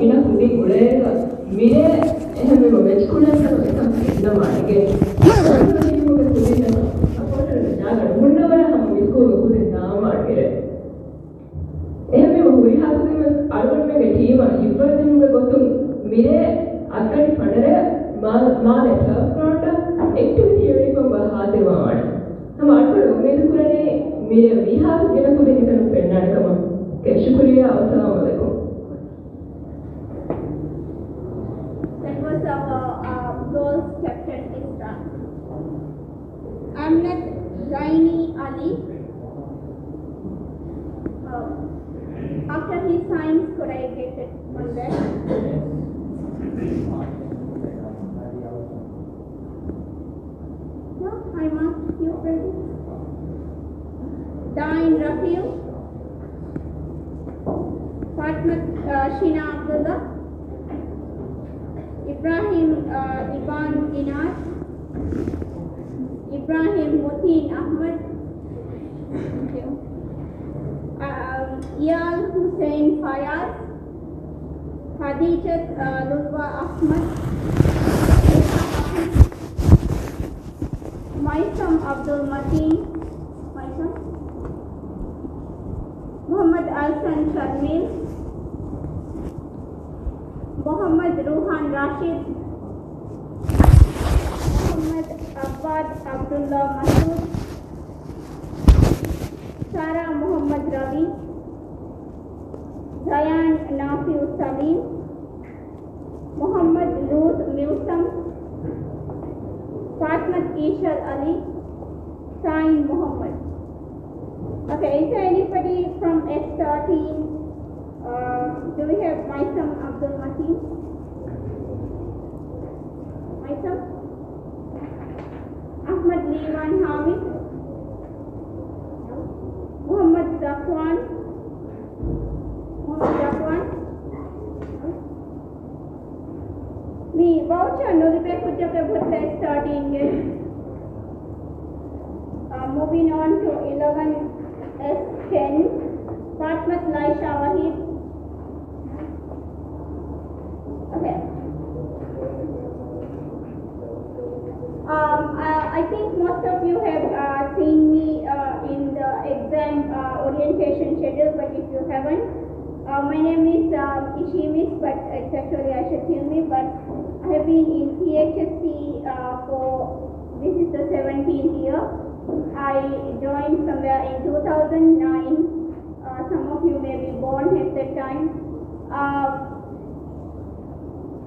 ina kudi kulega mire ehme mo school ekka ekam inna maage mo ke kudi na apota jaga munnawara ham school kudi naama agere ehme mo huri hakudime algonne ge team hibbadim ge gotum mire akadi panare ma lecture front activity event ko hadirwa mana हम आठवड उम्मीद करने मेरे विहार गेला कुदे निकन पेन्नाड कम के शुक्रिया अस्सलाम वालेकुम. That was our girls captain Isra. Amnat Zaini Ali. After his science, could I get it on that? No, I must you present. Dain Rafiu. Fatma Shina Abdullah. Ibrahim Iban Inas. Ibrahim Mutin Ahmad. Thank you. Iyal Hussein Fayaz. Khadijat Lutwa Ahmad. Maisam Abdul Mateen. Maisam. Muhammad Alsan Sharmil. Muhammad Ruhan Rashid. Muhammad Abbad Abdullah Masood. Sarah Muhammad Ravi. Zayan Nafiu Salim. Muhammad Lut Musam. Fatmat Ishar Ali. Sain Muhammad. Okay, is there anybody from S13? Do we have Maisam Abdul Mateen? Maisam? Ahmad Liwan Hamid? Muhammad Zakwan? Muhammad Zakwan? Me voucher no reply kujja pe bhutta S13 ge. Moving on to 11 S10. Fatmat Laisha Wahid. Okay. I think most of you have seen me in the exam orientation schedule, but if you haven't, my name is Ishimis, but it's actually Ashashilmi, but I have been in CHSC this is the 17th year. I joined somewhere in 2009. Some of you may be born at that time.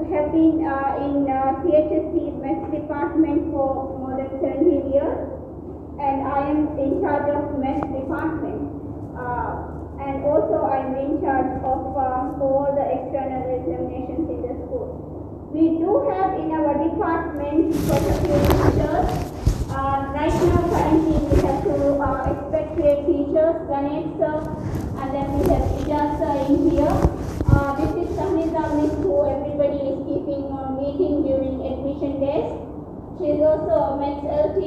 Have been in CHSC Math department for more than 17 years, and I am in charge of Math department. And also I am in charge of all the external examinations in the school. We do have in our department quite a few teachers. Right now currently we have two expatriate teachers, Ganesh sir, and then we have Ijaz sir in here. This is Sahniza Miss, who everybody is keeping on meeting during admission days. She is also a Maths LT.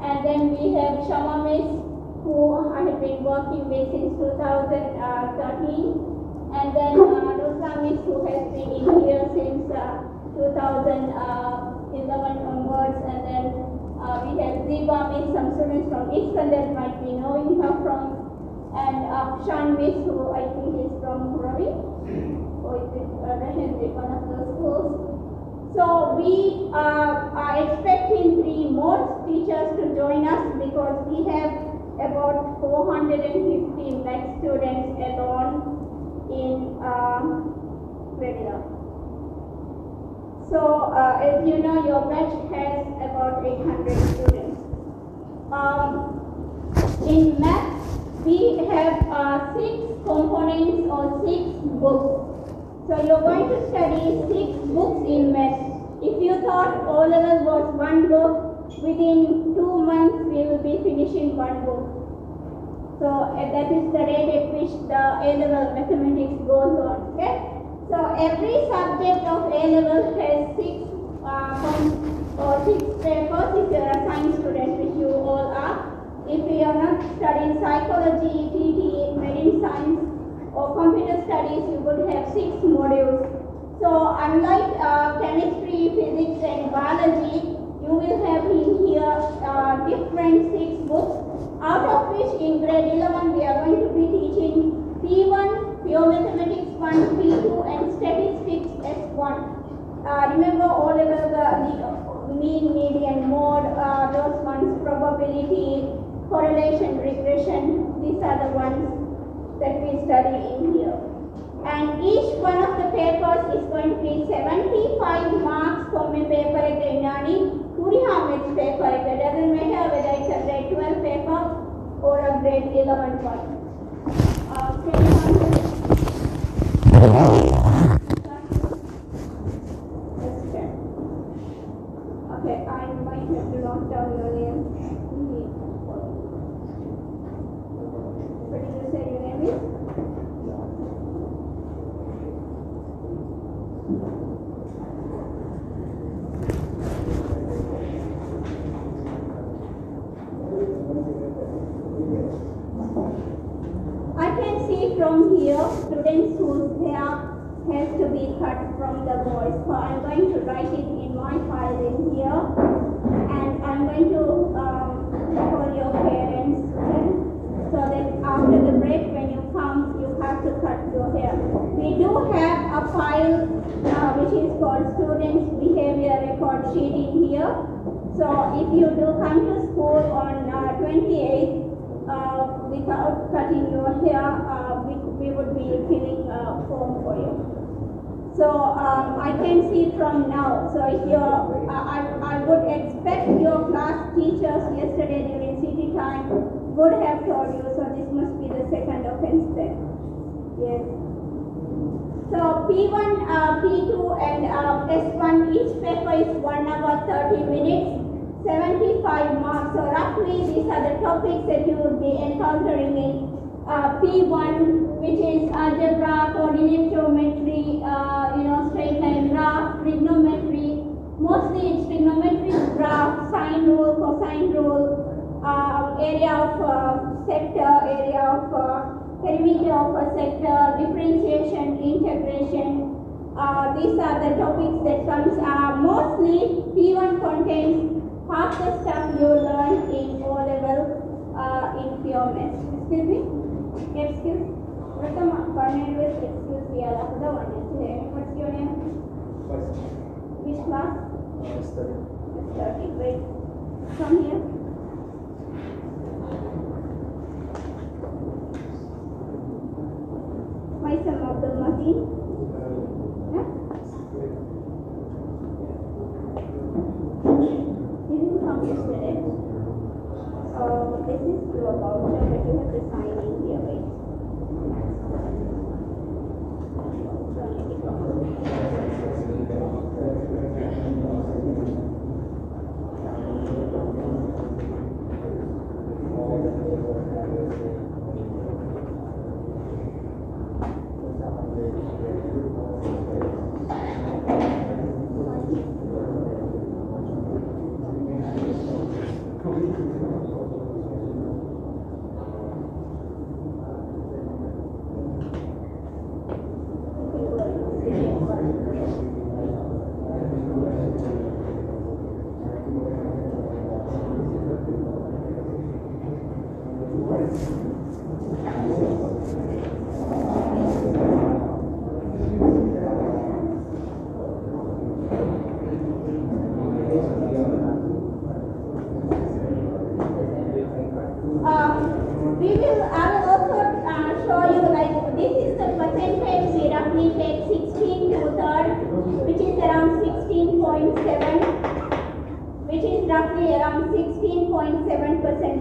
And then we have Shama Miss, who I have been working with since 2013. And then Rosa Miss, who has been in here since 2011 onwards. And then we have Ziba Miss, some students from Iskandar might be knowing her from. And Shan Miss, who I think is from Ravi, or is it one of the schools. So we are expecting 3 more teachers to join us because we have about 450 math students alone in Vedila. So as you know, your batch has about 800 students. In math, we have 6 components or 6 books. So you're going to study 6 books in math. If you thought O-level was 1 book, within 2 months we will be finishing 1 book. So that is the rate at which the A-level mathematics goes on. Okay? So every subject of A-level has 6 papers if you are a science student, which you all are. If you are not studying psychology, TT, marine science or computer studies, you would have 6 modules. unlike chemistry, physics and biology, you will have in here different 6 books, out of which in grade 11 we are going to be teaching P1, Pure Mathematics 1, P2 and Statistics S1. Remember all level the mean, median, mode, those ones, probability, correlation, regression, these are the ones that we study in here. And each one of the papers is going to be 75 marks from a paper at Nani, Puriham's paper. It doesn't matter whether it's a grade 12 paper or a grade 11 one. Okay, I invite you to note down your name. What did you say your name is? I can see from here students whose hair has to be cut from the boys. So I'm going to write it in my file in here, and I'm going to call your parents, okay? So that after the break when you come, you have to cut your hair. We do have a file which is called Students Behavior Record Sheet in here. So if you do come to school on 28th without cutting your hair, we would be filling a form for you. So I can see from now. So if you're, I would expect your class teachers yesterday during CT time would have told you. So this must be the second offense then. Yes. So P1, P2 and S1, each paper is 1 hour 30 minutes, 75 marks. So roughly these are the topics that you would be encountering in P1, which is algebra, coordinate geometry, straight line graph, trigonometry. Mostly it's trigonometry, graph, sine rule, cosine rule, area of sector, area of perimeter of a sector, differentiation, integration. These are the topics that comes. Mostly P1 contains half the stuff you learn in O level in pure maths. Excuse me? Excuse? What's the one with excuse the other one? What's your name? First. Which class? Study. Study. Wait. Come here. Myself Abdul Mateen. Huh? Didn't come yesterday. This is your voucher, but you have to sign in here. Wait.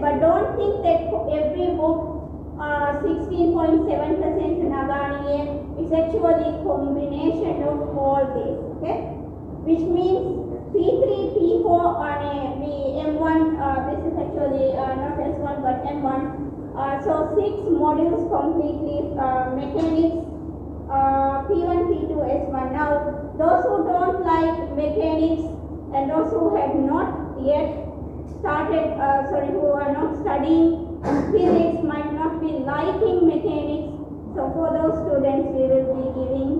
But don't think that every book 16.7% Nagani, it's actually a combination of all these, okay? Which means P3, P4 on a M1, this is actually not S1 but M1. So 6 modules completely, mechanics, P1, P2, S1. Now those who don't like mechanics and those who have not yet started, who are not studying physics might not be liking mechanics. So for those students we will be giving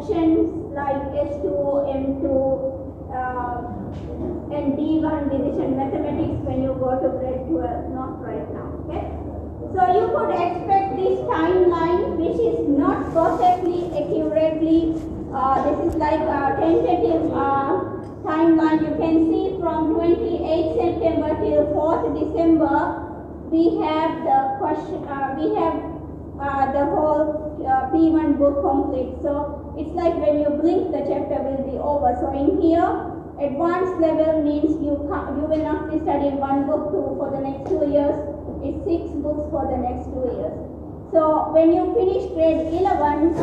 options like S2, M2, and D1 division mathematics when you go to grade 12, not right now, okay? So you could expect this timeline, which is not perfectly accurately, this is like a tentative timeline. You can see from 28th September till 4th December, we have the question, we have the whole P1 book complete. So it's like when you blink, the chapter will be over. So in here, advanced level means you will not be studying one book for the next 2 years. It's 6 books for the next 2 years. So when you finish grade 11,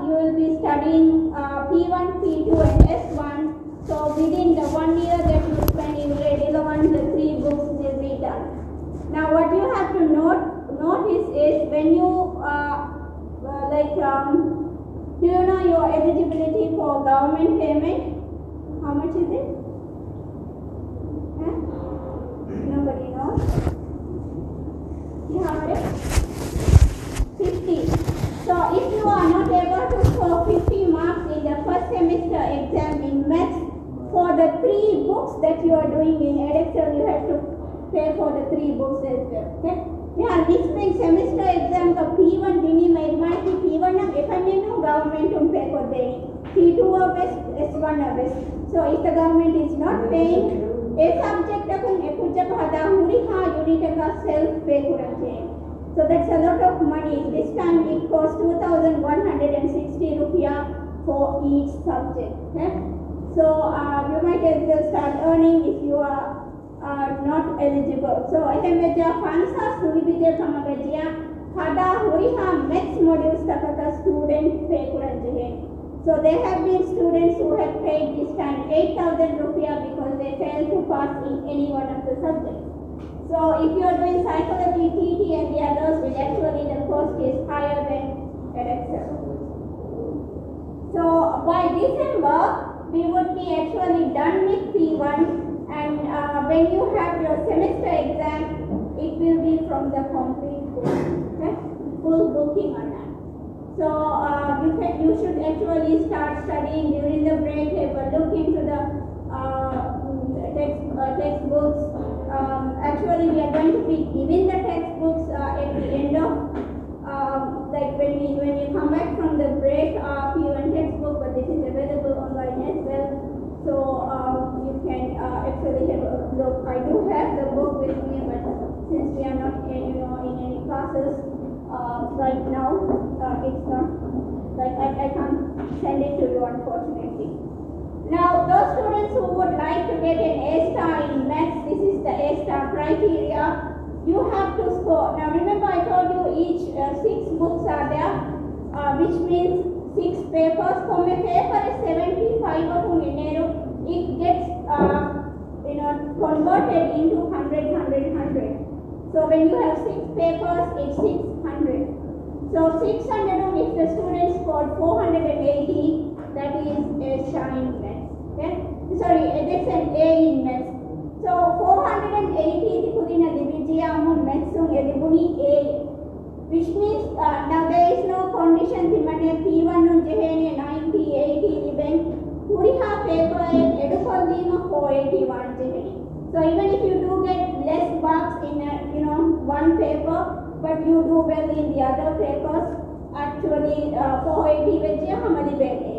you will be studying P1, P2 and S1. So within the 1 year that you spend in grade 11, the 3 books will be done. Now what you have to notice is when you do you know your eligibility for government payment? How much is it? Huh? Nobody knows? You have it? 50. So if you are not able to score 50 marks in the first semester exam in maths, for the 3 books that you are doing in Edexcel, you have to pay for the 3 books as well. Okay? Yeah, this spring semester exam का P1 दिनी में might P1 ना FMN no government उन pay for देनी, P2 a best, S1 a best. So if the government is not paying, a subject अकुन एक कुछ जब हदा हुरी हाँ unit का self pay करते हैं. So that's a lot of money. This time it costs 2,160 rupiah for each subject. Okay? So you might as well start earning if you are not eligible. So I can make a fansa student from a veggia. Hada huriha maths modules takaka student pay kuranje. So there have been students who have paid this time 8,000 rupiah because they failed to pass in any one of the subjects. So if you are doing psychology, TT and the others, then actually the cost is higher than Edexcel. So by December, we would be actually done with P1, and when you have your semester exam, it will be from the complete book, okay? Full booking on that. So you should actually start studying during the break. Look into the textbooks. Actually, we are going to be giving the textbooks at the end of like when you come back from the break, P1 textbook, but this is available online as well. So you can actually have a look. I do have the book with me, but since we are not in any classes right now, it's not like I can't send it to you, unfortunately. Now, those students who would like to get an A-star in maths, this is the A-star criteria. You have to score. Now, remember I told you each 6 books are there, which means 6 papers. For my paper is 75 of dinero. It gets converted into 100, 100, 100. So when you have 6 papers, it's 600. So 600 if the student scored 480, that is a star in maths. Okay? Sorry, that's an A in maths. So 480 kudina dividia among maths edibuni A, which means now there is no condition timane P1 on jehene 90, 80 liben puriha paper edukondima 481 jehene. So even if you do get less marks in one paper, but you do well in the other papers, actually 480 vejja hamali bene.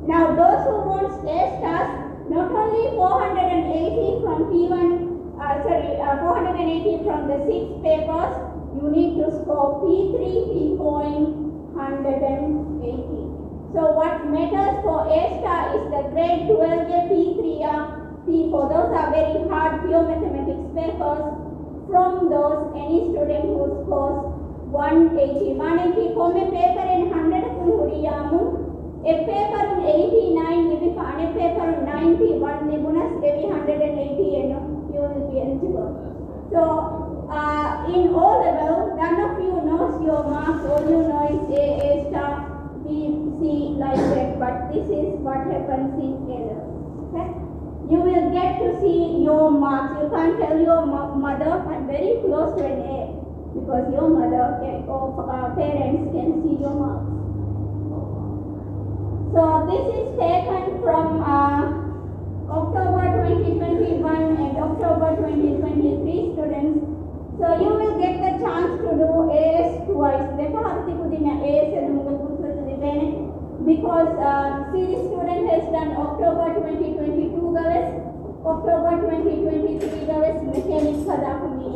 Now those who want A stars, not only 480 from P1, 480 from the 6 papers, you need to score P3, P4 in 180. So what matters for A star is the grade 12 P3 P4. Those are very hard pure mathematics papers. From those, any student who scores 180, 180 for my paper in 100 kuriyamu. A paper in 89, if a paper in 91, the bonus every 180, you will be eligible. So, in O level, none of you knows your marks, all you know is A star, B, C, like that, but this is what happens in A level. Okay? You will get to see your marks. You can't tell your mother, I'm very close to an A, because your mother or parents can see your marks. So this is taken from October 2021 and October 2023 students. So you will get the chance to do AS twice. Because series student has done October 2022 gaves, October 2023 gaves mechanics hadakumi.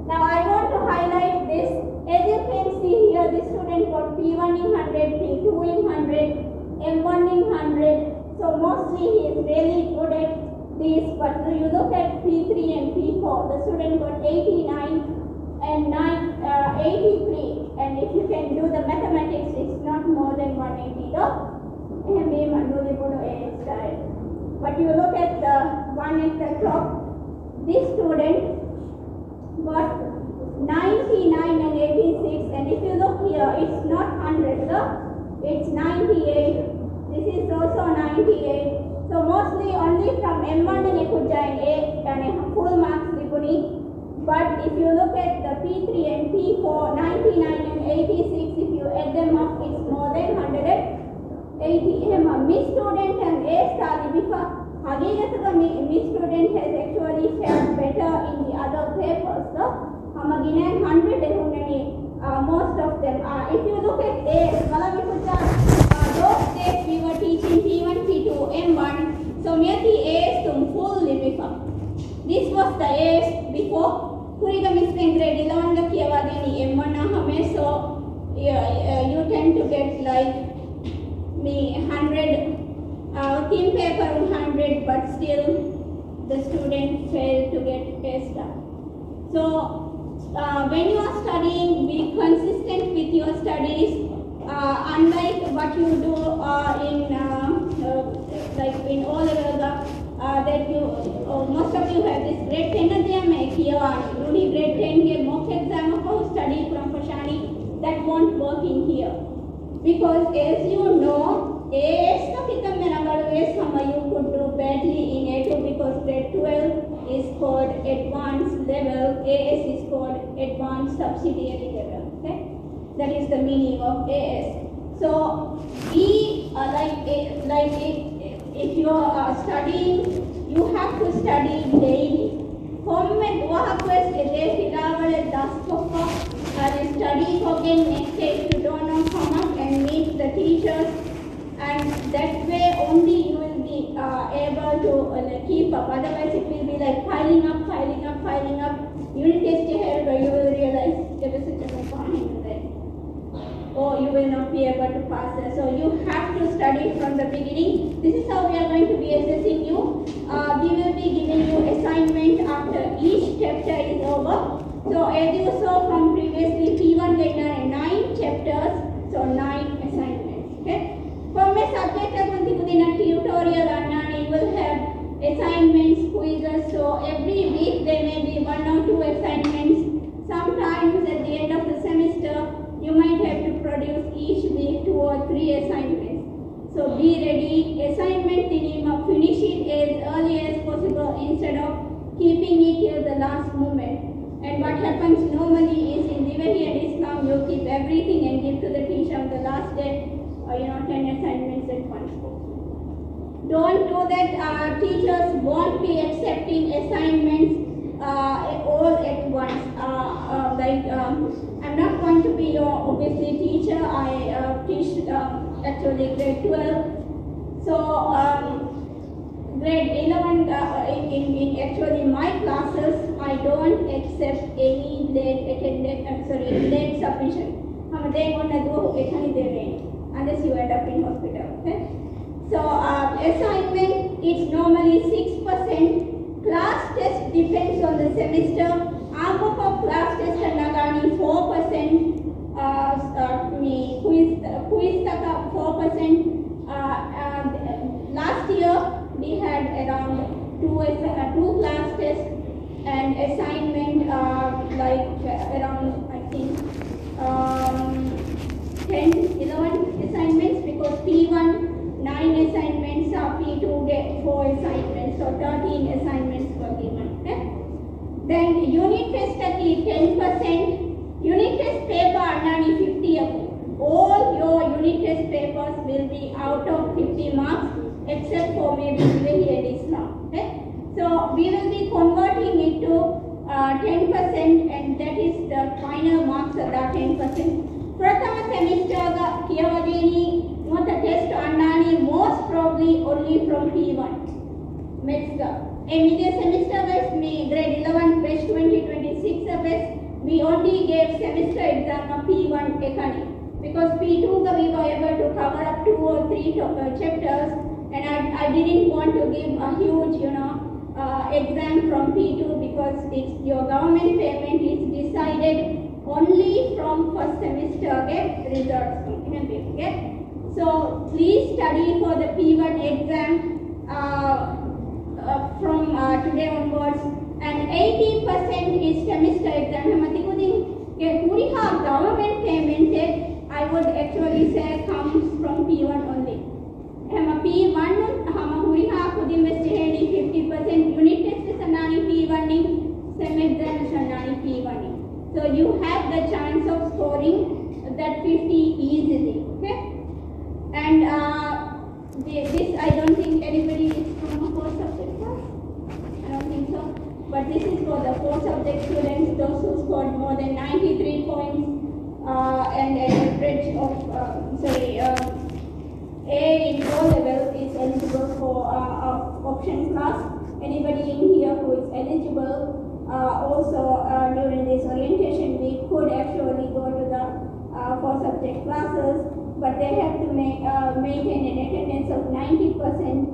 Now I want to highlight this. As you can see here, this student got P1 in 100, P2 in 100, M1 in 100. So mostly he is really good at these. But you look at P3 and P4, the student got 89 and 83. And if you can do the mathematics, it's not more than 180 though. But you look at the one at the top, this student got 99 and 86, and if you look here, it's not 100 though, it's 98. This is also 98. So mostly only from M1 and Ekujja and full marks Lipuni. But if you look at the P3 and P4, 99 and 86, if you add them up, it's more than 180. Miss student and A star before Miss student has actually fared better in the other papers. So, 100 most of them. If you look at A, those days we were teaching P1, P2, M1. So, maybe A is fully before. This was the A before. Kuriga Miss grade 11 the Kiavadini M1 so you tend to get like me 100 team paper 100, but still the student failed to get A star. So when you are studying, be consistent with your studies. Unlike what you do like in all levels, that you most of you have this grade 10 here Rudy grade 10 ke mock exam of study from Pashani, that won't work in here, because as you know, AS you could do badly in A2 because grade 12 is called advanced level, AS is called advanced subsidiary level. Okay, that is the meaning of AS. So if you are studying, you have to study daily. Home में दो हफ्ते के लिए फिलहाल 10 को study again next day if you don't know come up and meet the teachers, and that way only you will be able to keep up. Otherwise it will be like piling up. Unit test here where you will realize there is such a point there, or you will not be able to pass it. So you have to study from the beginning. This is how we are going to be assessing you. We will be giving you assignment after each chapter is over. So as you saw from previously, P1 later 9 chapters, so 9 assignments. Okay. For my subject as a tutorial, you will have assignments, quizzes. So every week there may be 1 or 2 assignments. Sometimes at the end of the semester, you might have to produce each week 2 or 3 assignments. So be ready. Assignment finish it as early as possible instead of keeping it till the last moment. And what happens normally is in Divahi and Islam, you keep everything and give to the teacher on the last day, 10 assignments at once. Don't do that. Teachers won't be accepting assignments all at once. I'm not going to be your obviously teacher. I teach actually grade 12. So grade 11 in actually my classes, I don't accept any late submission. They won't do unless you end up in hospital. Okay. So assignment is normally 6%. Class test depends on the semester. Class test and 4%. Quiz 4%. Last year we had around 2 class tests and assignment around I think 10, 11 assignments, because P1 9 assignments, P2 get 4 assignments, so 13 assignments were given. Okay? Then unit test at 10%. Unit test paper 50. All your unit test papers will be out of 50 marks, except for maybe Ilahi and Islam. Okay? So we will be converting it to 10%, and that is the final marks of that 10%. Prathama semester ga kiyawageni mota test annani most probably only from P1 maths ga. Media semester wise me grade 11 batch 2026 best we only gave semester exam of P1 ekani, because P2 ga we were able to cover up 2 or 3 chapters, and I didn't want to give a huge exam from P2, because it's your government payment is decided only from first semester, okay, results, okay. So please study for the P1 exam from today onwards, and 80% is semester exam. Government payment, I would actually say comes from P1 only. P1 50% unit test is P1, sem exam is P1. So you have the chance of scoring that 50 easily, okay? And this I don't think anybody is from a 4 subject class. I don't think so. But this is for the 4 subject students, those who scored more than 93 points and an average of A in O level is eligible for option class. Anybody in here who is eligible also during this orientation week could actually go to the 4 subject classes, but they have to maintain an attendance of 90%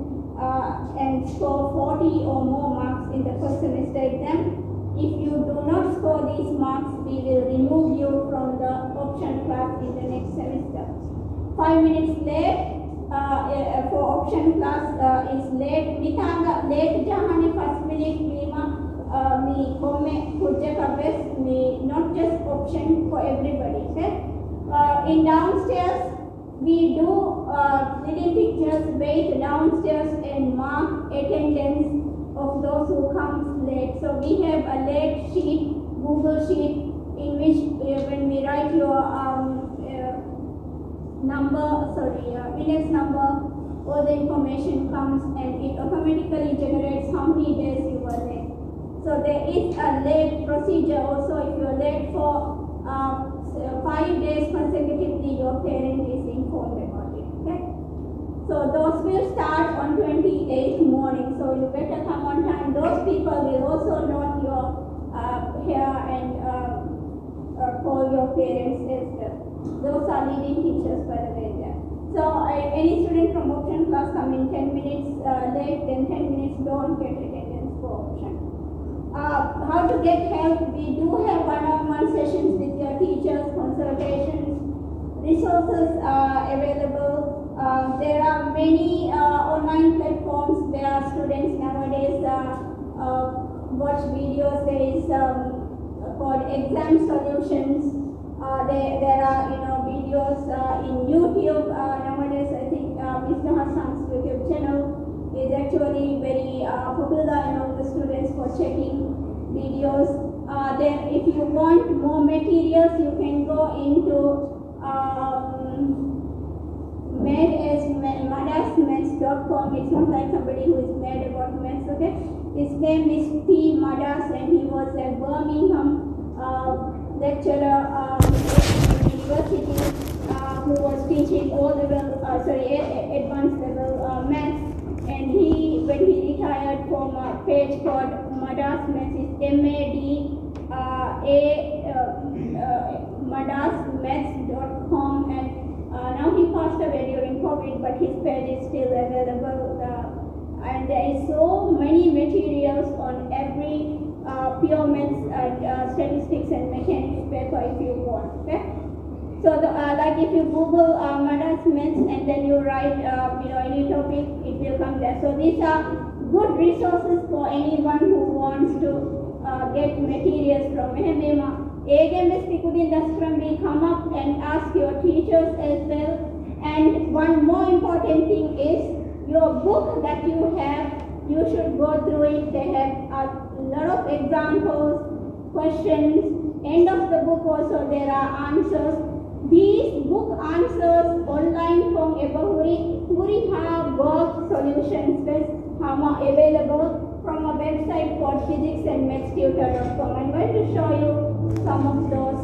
and score 40 or more marks in the first semester exam. If you do not score these marks, we will remove you from the option class in the next semester. 5 minutes late for option class is late. Mitanga late jahane first minute me komme kujja me not just option for everybody. Okay? In downstairs we do little pictures wait downstairs and mark attendance of those who come late. So we have a late sheet, Google sheet, in which when we write your index number, all the information comes and it automatically generates how many days you were late. So there is a late procedure also. If you are late for 5 days consecutively, your parent is informed about it. Okay? So those will start on 28th morning. So you better come on time. Those people will also note your hair and call your parents as well. Those are leading teachers, by the way. There. So any student from option class come in 10 minutes late, then 10 minutes don't get attendance for option. How to get help? We do have one-on-one sessions with your teachers, consultations, resources are available. There are many online platforms where students nowadays watch videos. There is called exam solutions. There are videos in YouTube nowadays. I think Mr. Hassan's YouTube channel is actually very popular among the students for checking videos. Then if you want more materials, you can go into madasmaths.com. It's not like somebody who is mad about maths, okay? His name is P. Madas, and he was a Birmingham lecturer university who was teaching advanced level maths, and when he retired from a page called Madas Maths, is madasmaths.com, and now he passed away during COVID, but his page is still available, and there is so many materials on every pure maths, statistics and mechanics paper if you want. Okay? So like if you Google Madas Maths and then you write any topic, it will come there. So these are good resources for anyone who wants to get materials from Mehmema. We come up and ask your teachers as well. And one more important thing is your book that you have, you should go through it. They have a lot of examples, questions. End of the book also there are answers. These book answers online from Puri have work solutions that are available from a website called physicsandmathstutor.com. I'm going to show you some of those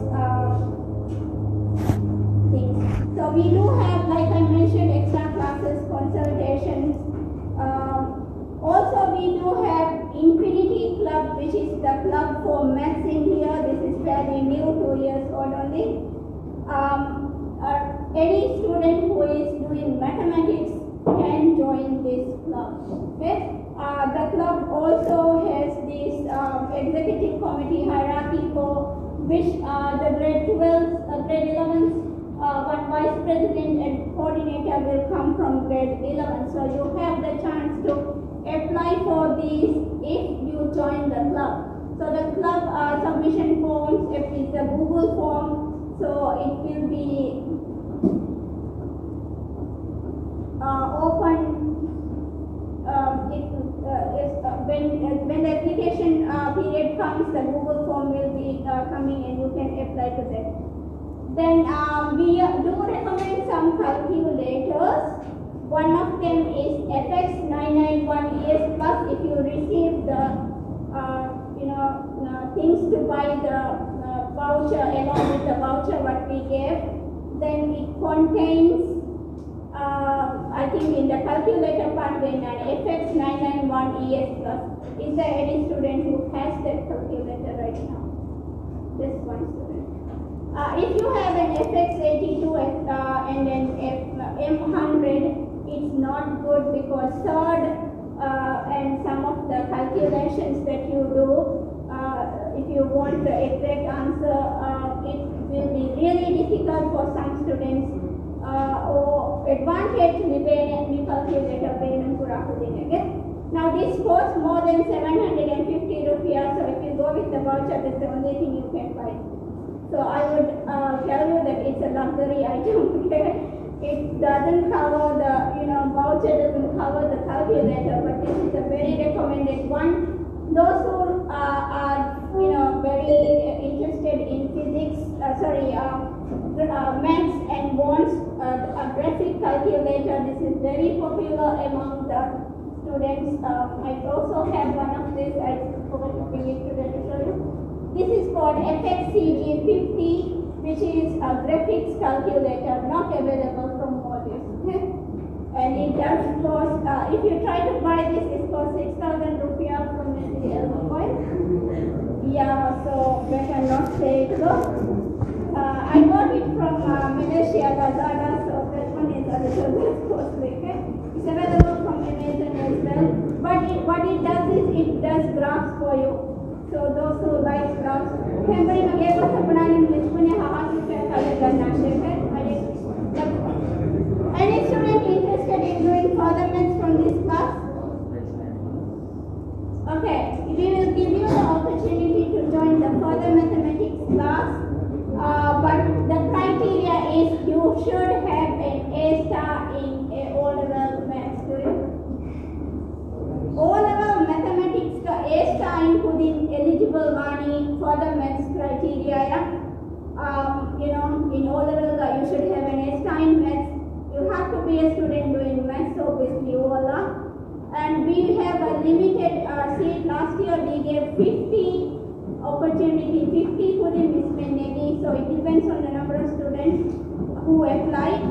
things. So we do have, like I mentioned, extra classes, consultations. Also we do have Infinity Club, which is the club for maths in here. This is fairly new, 2 years old only. Any student who is doing mathematics can join this club. Okay? The club also has this executive committee hierarchy for which the grade 12, grade 11, one vice president and coordinator will come from grade 11. So you have the chance to apply for these if you join the club. So the club submission forms, if it's a Google form, so it will be open. When the application period comes, the Google form will be coming and you can apply to that. Then we do recommend some calculators. One of them is FX991ES Plus. If you receive the things to buy the voucher along with the voucher what we gave, then it contains I think in the calculator part then an FX991ES Plus. Is there any student who has that calculator right now? Just one student. If you have an FX82 and an M100, it's not good because third and some of the calculations that you do, if you want the exact answer, it will be really difficult for some students. Or advantage we calculator payment okay? Now this costs more than 750 rupees, so if you go with the voucher, that's the only thing you can buy. So I would tell you that it's a luxury item. Okay? It doesn't cover the, voucher doesn't cover the calculator, but this is a very recommended one. Those who are, very interested in physics, maths and wants a graphic calculator, this is very popular among the students. I also have one of these. I forgot to bring it today to show you. This is called FXCG50, which is a graphics calculator, not available from Modis. Okay? And it does cost, if you try to buy this, it costs 6,000 rupiah from the coin. Yeah, so better not say it though. I got it from Malaysia, Lazada, so that one is a little bit costly. Okay? It's available from Amazon as well. But what it does is it does graphs for you. So those who like graphs, any student interested in doing further maths from this class? Okay, we will give you the opportunity to join the further mathematics class. But the criteria is you should have an A star in a O-level maths student. O-level mathematics ka A star including eligible money for the maths criteria. In O-level you should have an A star in maths. You have to be a student doing maths, obviously O-level. And we have a limited seat. Last year we gave 50 opportunity, 50 for the mismanaging, so it depends on the number of students who apply.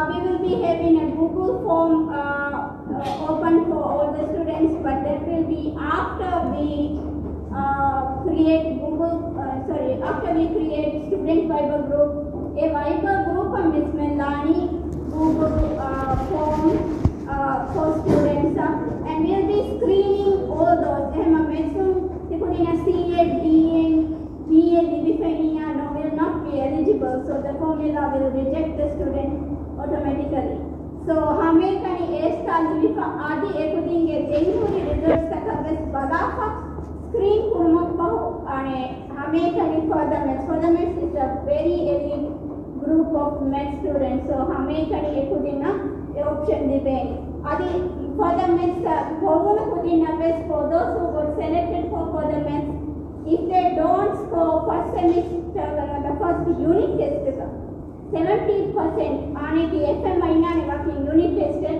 We will be having a Google form open for all the students, but that will be after we create after we create student Viber group. A Viber group of Miss Melanie Google form for students, and we'll be screening all those. Will not be eligible, so the formula will reject the student automatically. So हमें कहीं A star लिखा आदि एक दिन के genuine results तक अगर बलाफा screen कुर्मक बहु आने हमें कहीं further maths is a very elite group of maths students, so हमें कहीं एक दिन ना option दिबेंगे आदि further maths बहुना कुछ best for those who got selected for further maths. If they don't score first semester, the first unit test, 70% ආනේගේ FM අයිනානේ working unit tested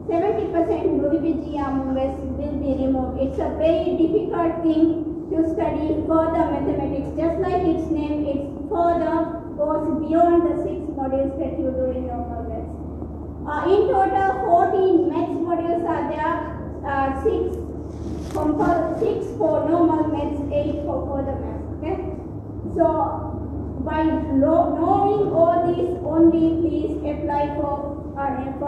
70% will be removed. It's a very difficult thing to study further mathematics. Just like its name, it's further goes beyond the 6 modules that you do in normal maths. In total, 14 maths modules are there. 6 for normal maths, 8 for further maths. Okay. So by knowing all these, only please apply for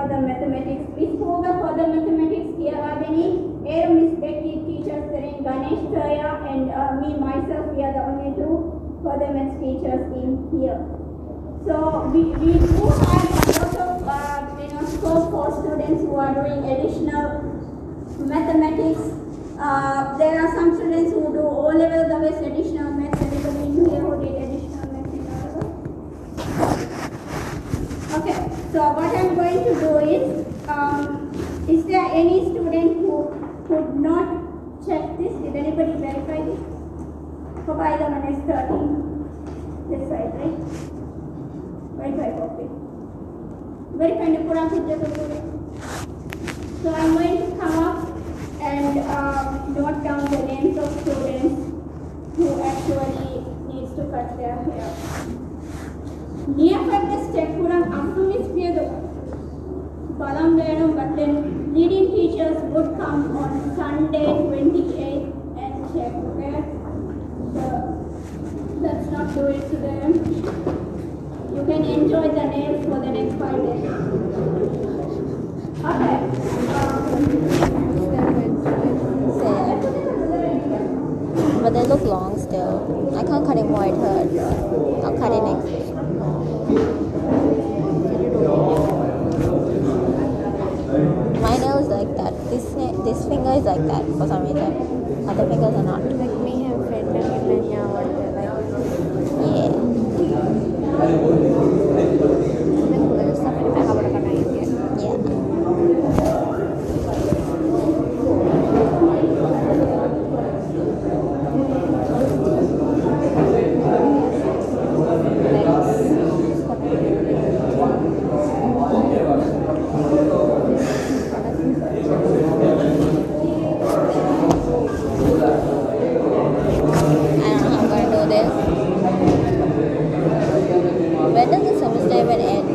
the mathematics. Before the further mathematics, here are the Miss Becky teachers, Ganesh Chaya, and me myself. We are the only 2 further maths teachers in here. So we do have a lot of scope for students who are doing additional mathematics. There are some students who do O-level with additional maths. Anybody in here who did additional maths in O-level? Okay, so what I'm going to do is there any student who could not check this? Did anybody verify this? Provide them an S13. This side, right? Verify copy. Verify the Quran subject. So I'm going to come up and note down the names of students who actually needs to cut their hair. Near the step kurang amtum is piado. Balam learnum, but then leading teachers would come on Sunday 28th and check. Okay, so let's not do it to them. You can enjoy the nails for the next 5 days. Okay. But they look long still. I can't cut it more, it hurts. I'll cut it next week. My nail is like that. This finger is like that for some reason. Other fingers are not. Like me have friend and Yeah. When does the semester even end?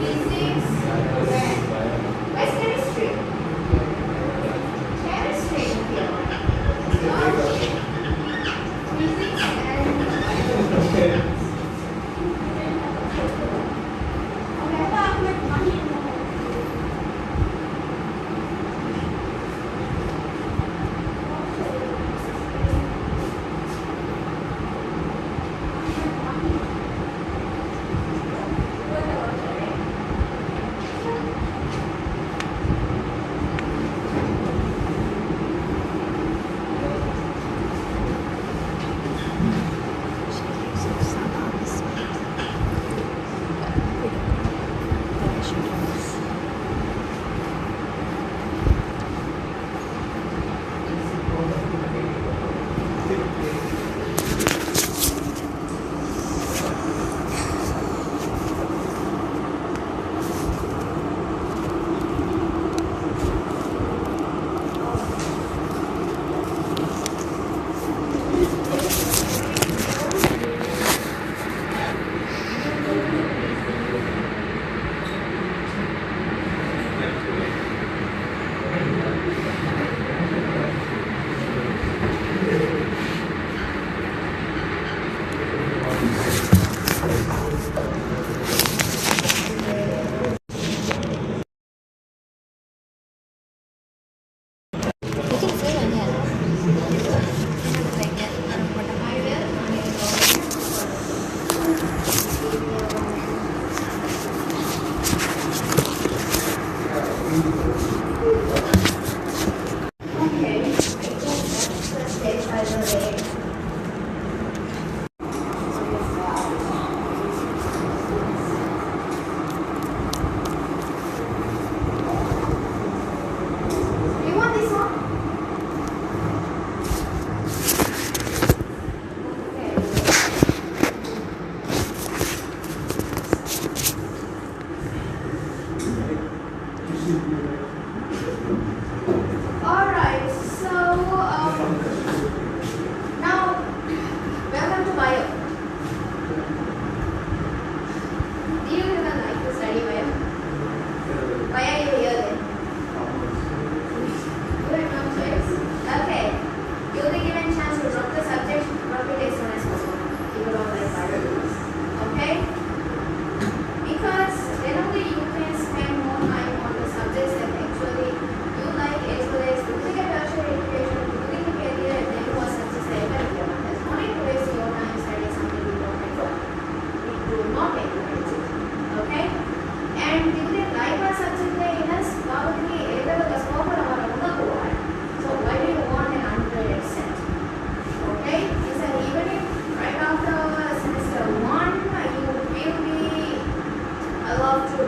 Physics,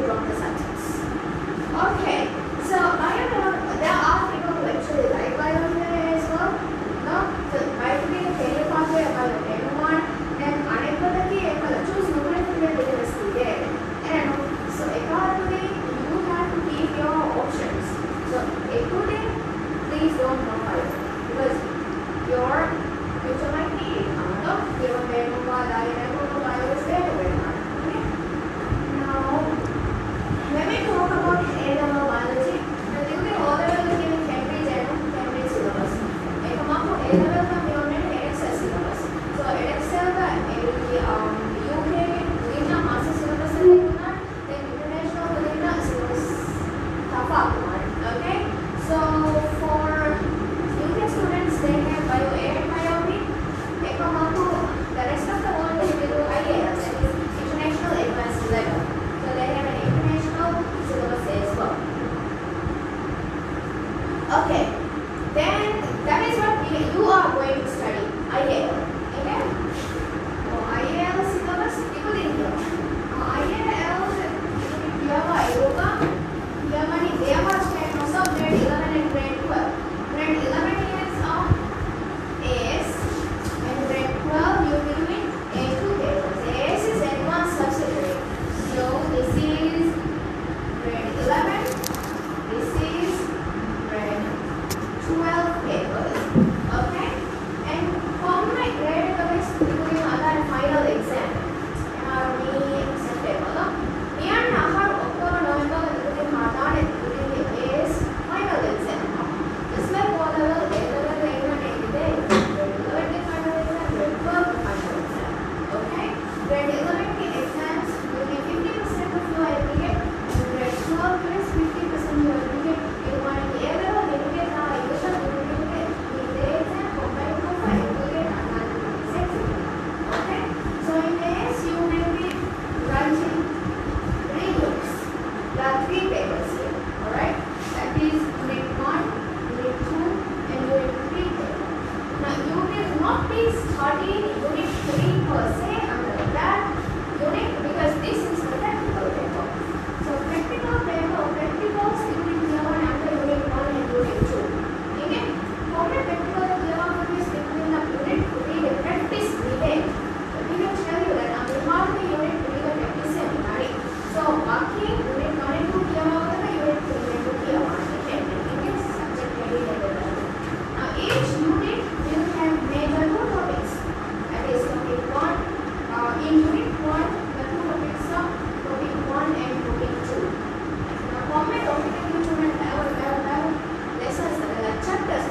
drop the sentence. Okay, so there are people who actually like biology as well. No, so biology is a pathway about everyone, and anybody can choose numerous university there. And so accordingly, you have to keep your options. So according, please don't know biology because your future might be another. You don't know biology is better. Okay. Now, when we talk about A-level biology, you can O-level in Cambridge and Cambridge syllabus. A A-level का मेरे EXL syllabus. So EXL का UK within master syllabus लेना, then international within syllabus था okay. So for UK students, they have Bio A and Bio B. The rest of the world they will do IAL, that is International Advanced Level. So they have an international syllabus as well. Okay, then that is what you are going to study, IAL. Okay? So IAL syllabus, people in here. IAL, yoga, Germany, they are most of grade 11 and grade 12. Grade 11 is of AS, and grade 12 you will be A2 papers. AS is advanced subsidiary. So this is grade 11, this is grade 12 papers. Okay? And for my grade levels, you will have a final exam. September. And October, November, you will have AS final exam. This way, grade 11 final exam, grade 12 final exam. Okay? Grade 11 exams will be 50% of your aggregate, and grade 12 is 50% of your aggregate. You want to be able to get the exam combined to aggregate and okay? So in this, you will be writing 3 units. There are 3 papers here. Alright? That is unit 1, unit 2, and unit 3 paper. Now you will not be studying unit 3 per se under that unit because this is a practical paper. So practicals you will learn under unit 1 and unit 2. Okay? For the practical learn is between the unit 3 the practice needed. We will tell you that on behalf of the unit 3 the practice is needed. So working unit 1 and 2 unit 3 and 2 okay? It is subject related. Now each unit will have major 2 topics. That is topic 1. In unit 1, the 2 topics are topic 1 and topic 2. Now format topic and student have lessons chapters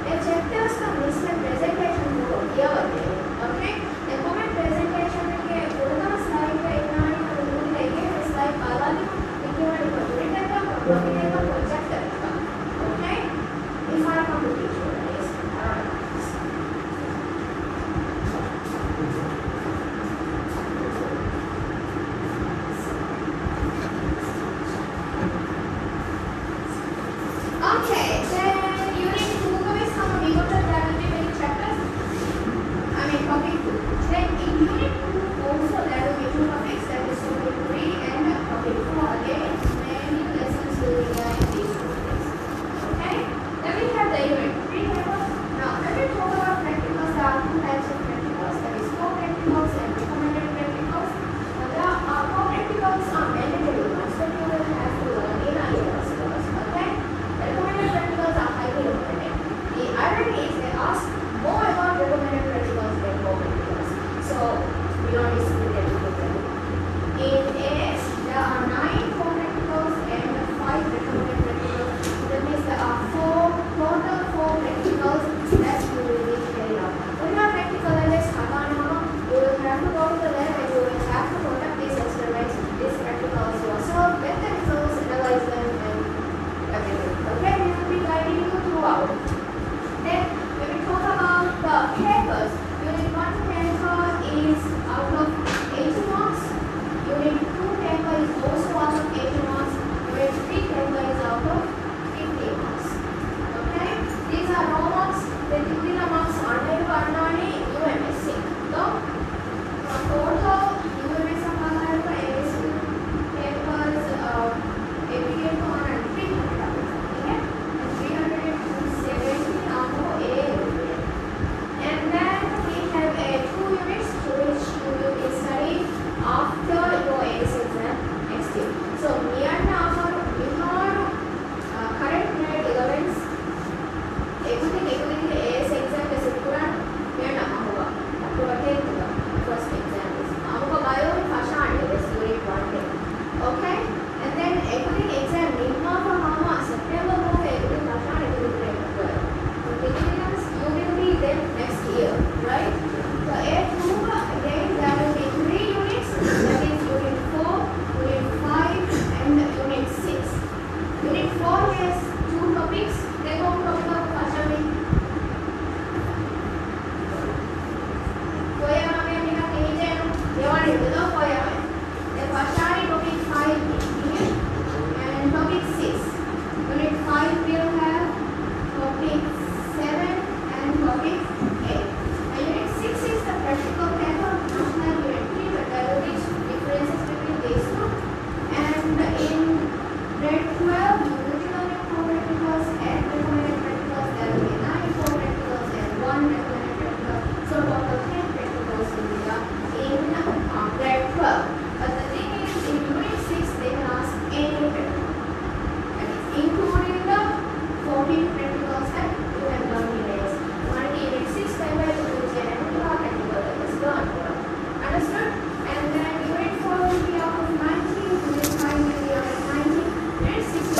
the chapters का मिसले presentation हो किया होते हैं. Okay? The format presentation के पूरा slide का इतना ही हम लेंगे slide वाला लिखने वाले को unit का topic का chapter का. Okay? If I come to teach you guys. Okay, then unit 2 का भी हम we got to there will be many chapters. I mean topic 2. Then in unit 2 also there will be 2 topics, that is topic 3 and topic 4. Again, many lessons will be Unit 12, you will be learning 4 practicals and recommended practicals. There will be 9 4 practicals and 1 recommended practical. So total 10 practicals will be done in grade 12. But the thing is, in Unit 6, they can ask any practical. That is including the 14 practicals that you have learned in this. Unit 6, by way of practical that is learned. Understood? And then Unit 4 will be out of 19, Unit 5 will be out of 19, Unit 6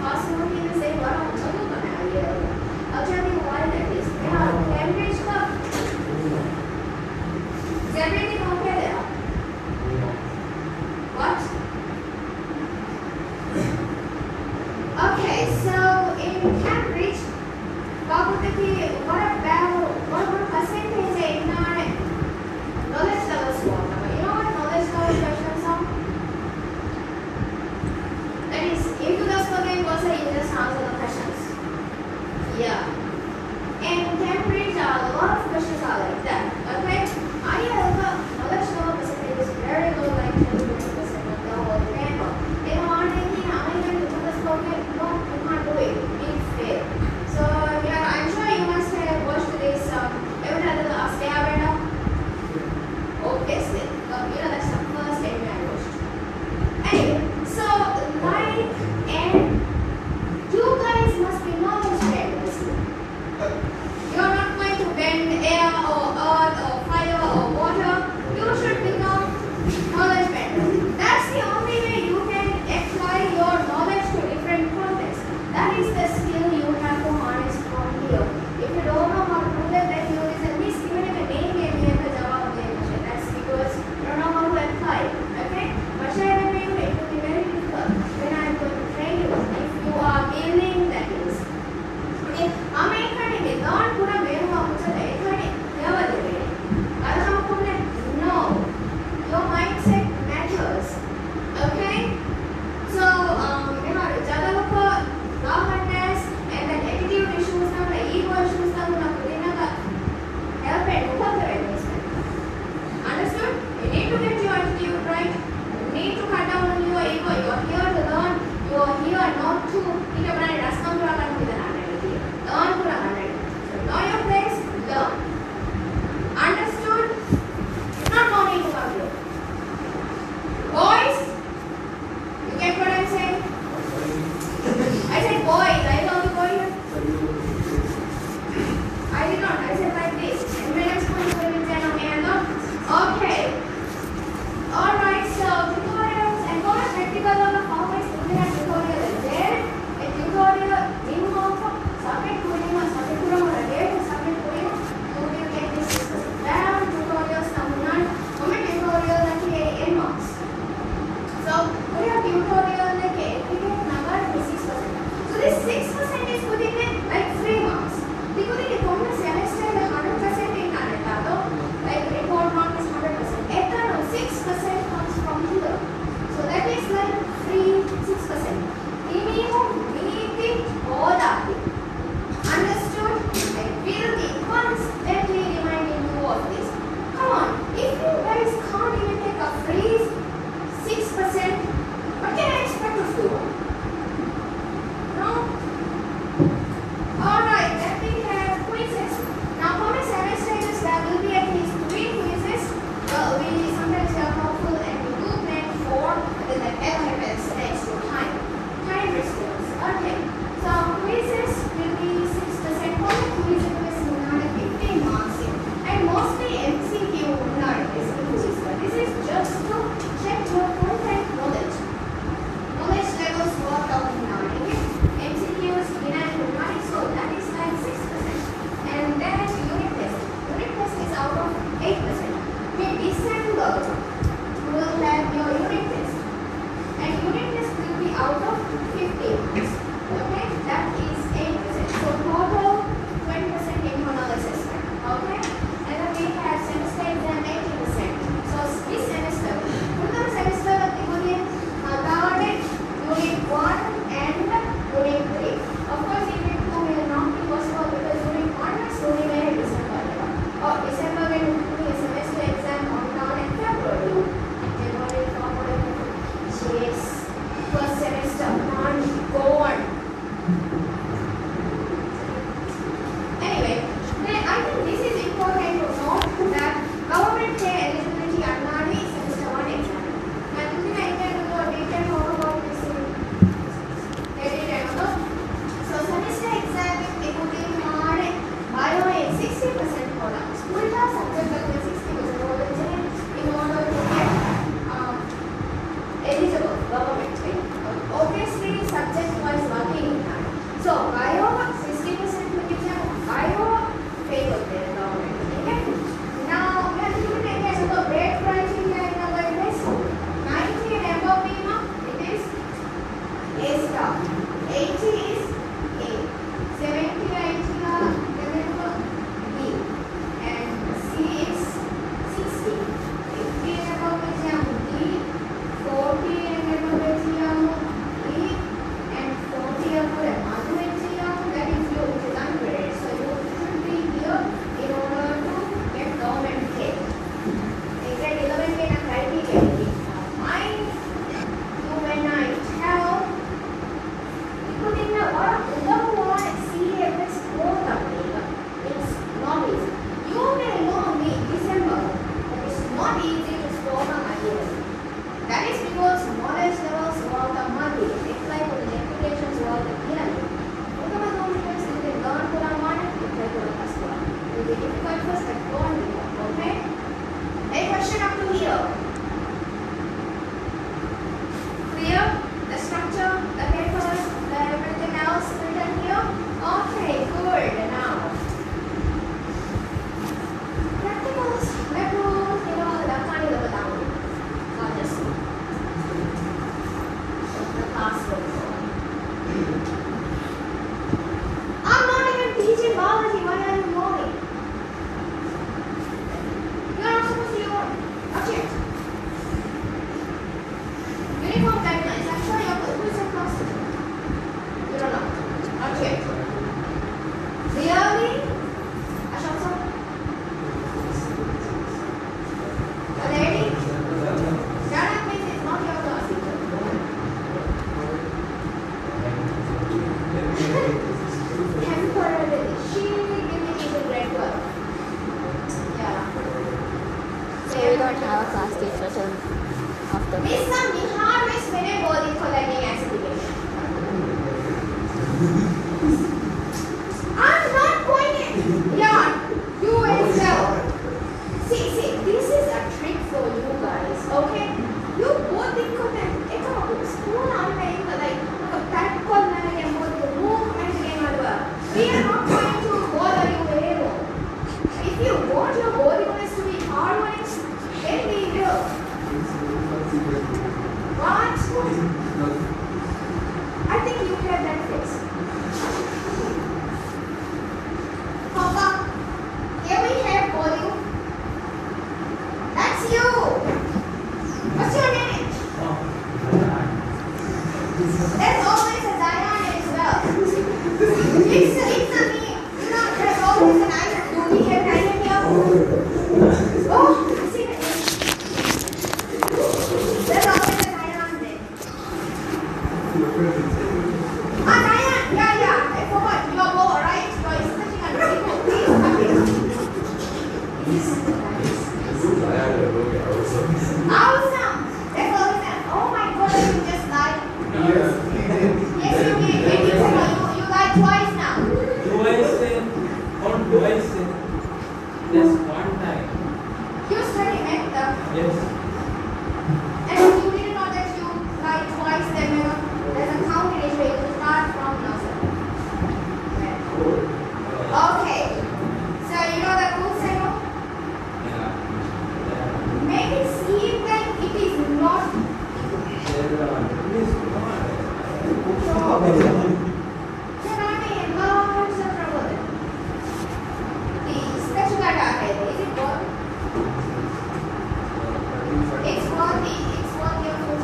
possibility to say what I'm talking about here. I'll tell you why that is. Cambridge का Cambridge कहाँ पे है? What? Okay, so in Cambridge, what percentage in knowledge levels what? You know what knowledge level questions are? That is, if you just forget what's it, you just answer the questions. Yeah. In Cambridge, a lot of questions are like that. Okay? I have a knowledge level percentage is very low, like 10 to 20% of the whole paper. In one thinking, I'm going to just forget, no, you can't do it. It's fail. So, yeah, I'm sure you must have watched this. Every other last day I went up. Obviously, that's the first anime I watched. Anyway, so light and you guys must be knowledge benders. You're not going to bend air or earth or fire or water. You should become knowledge bender. That's the only way you can apply your knowledge to different contexts. That is the skill you have to harness from here. If you don't know how to do that, then you listen. Please give it a name and the Java language. That's because you don't know how to apply it. Okay? But share it will be very difficult when I'm going to train you. If you are building that is. Okay? I'm making don't put a mail up to the no. Your mindset matters. Okay? So, governance and then attitude issues, ego issues, help and understood? You need to get your attitude right. You need to cut down on your ego. You are here to learn. You are here not to learn to know your place, learn. Understood? Not no need to conclude. Boys, you get what I'm saying? I said boys, I told you boy here. I did not, I said like this. And my next point will be 10 on hand up. Okay. Alright, so tutorials and what practical on the always looking at tutorial is there. A tutorial in also subject putting a subject put on a date, subject putting you will get this down tutorials namunan comment tutorial nanti in marks. So we have tutorial like number 6%. So this 6% is put in like 3 marks. Because in the semester the 100% in like report mark is 100%. Ethanol 6% comes from here. So that is like 6%. All that. Understood? I will be constantly reminding you of this. Come on, if you guys can't even take a freeze 6%, what can I expect of you? No? Alright, then we have quizzes. Now for my semesters, there will be at least 3 quizzes. We sometimes are helpful and we do plan for the elements next to time. Time response. Okay. So quizzes will be 6%. For the quiz, it is 15 marks in. And mostly MCQ this is just to check your content knowledge. Knowledge levels worked out in our MCQs, so that is like 6%. And then unit test. Unit test is out of 8%. In December, you will have your unit test. And unit test will be out of 50 marks. Okay, that is 8%. So total 20% internal assessment. Okay, and then we have semester exam 80%. So this semester, the semester unit 1 and unit 3. Of course, unit 2 will not be possible because unit 1 is only very December. Or December when you do a semester exam on down in February. Yes, first semester on go on. Anyway, I think this is important to note that government pay eligibility annadi semester 1 exam. And you think I can do a detailed talk about this in so semester exam including bio is 60% for the school subject like 60% for the in order to get eligible government pay. Obviously subject wise working temporarily. She will give me the grade 12. Yeah. So we don't have a class teacher till after. Miss Nihar is very body collecting activity. I'm not going in. Yeah, you as well. See, this is a trick for you guys, okay? You both think of them. It's a school online, like that corner and both the room and game as well. We are not going to bother you anymore. If you want your body units to be harmonious, then we will. What? I think you have that fixed. Papa, here we have volume. That's you. What's your name? There's always a Diane as well. It's a me. You know, there's always an iron. Do we have Diane here? Oh, I see it. There's always an iron there. Ah, Diane. Yeah. I forgot. You are both right. You are stretching on the table. Please come here. This is nice. Awesome. That's awesome. Oh my God, you just lied. Yes, you did. You lied twice now. Just one time. You study math. Yes. And you didn't know that you lied twice, then there's a combination where you start from nursery. Okay. So you know the rules, I know? Yeah. Make it seem like it is not. Then I may lots of trouble then. The special data है, is it what? It's worthy of food.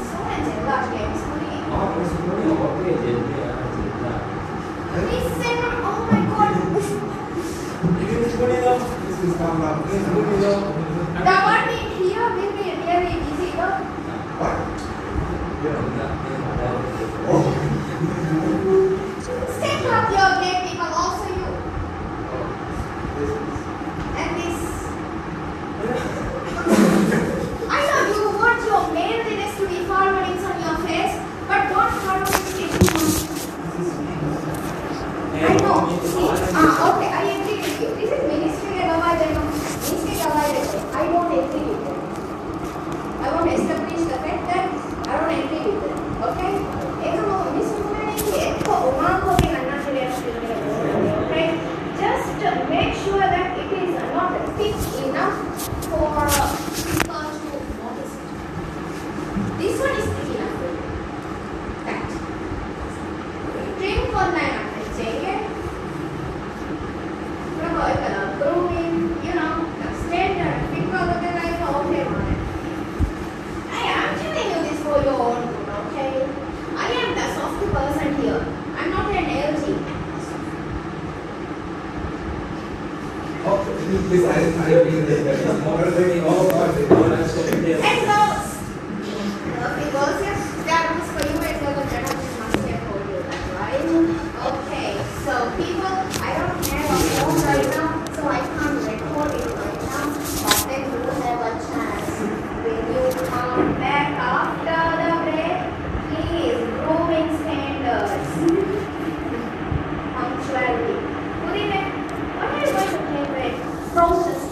So much large games money. Listen, oh my God. The one in here will be really easy, though. Step up your game, people, also you. And this. I know you want your manliness to be forwarding on your face, but don't forward it too much. I know. See, okay, I agree with you. This is ministry and avoided. I don't agree with that. I want to establish the fact that I don't agree with that. Okay? Okay? Just make sure that it is not thick enough for people to notice it. This one is thick enough for you. That. Trim for 900 चाहिए. Grooming, you know, the standard. People look at like, okay, man. I am telling you this for your own good, okay? I am the soft person here. I'm not an LG. And so, because yes, there are rules for you as well, but that must have told you that, right? Okay, so people, I don't have a phone right now, so I can't record it right now, but then you will have a chance. When you come back after the break, please, grooming standards, punctuality. What are you going to take with process?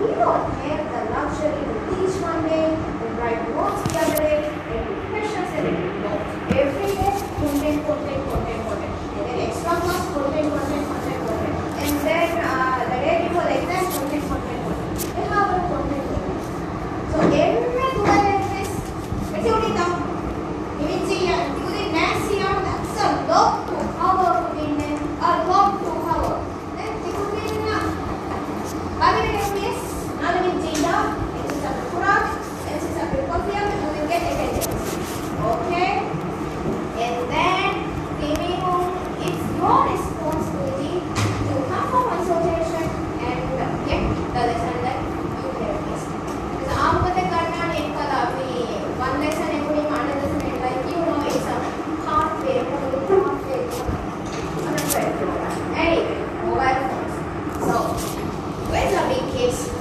we don't have the luxury to teach one day and write notes the other day and do questions and no. Every day, content. And then extra class, content. And then the day before the exam, content. We have a content. So every 2 days, it's only the next year, that's a lot to cover within a lot to cover. Then it would be okay? And then it's your responsibility to come for consultation and get the lesson that you have missed. Because after the one lesson like it's a halfway. Anyway, mobile phones. So where's the big kids?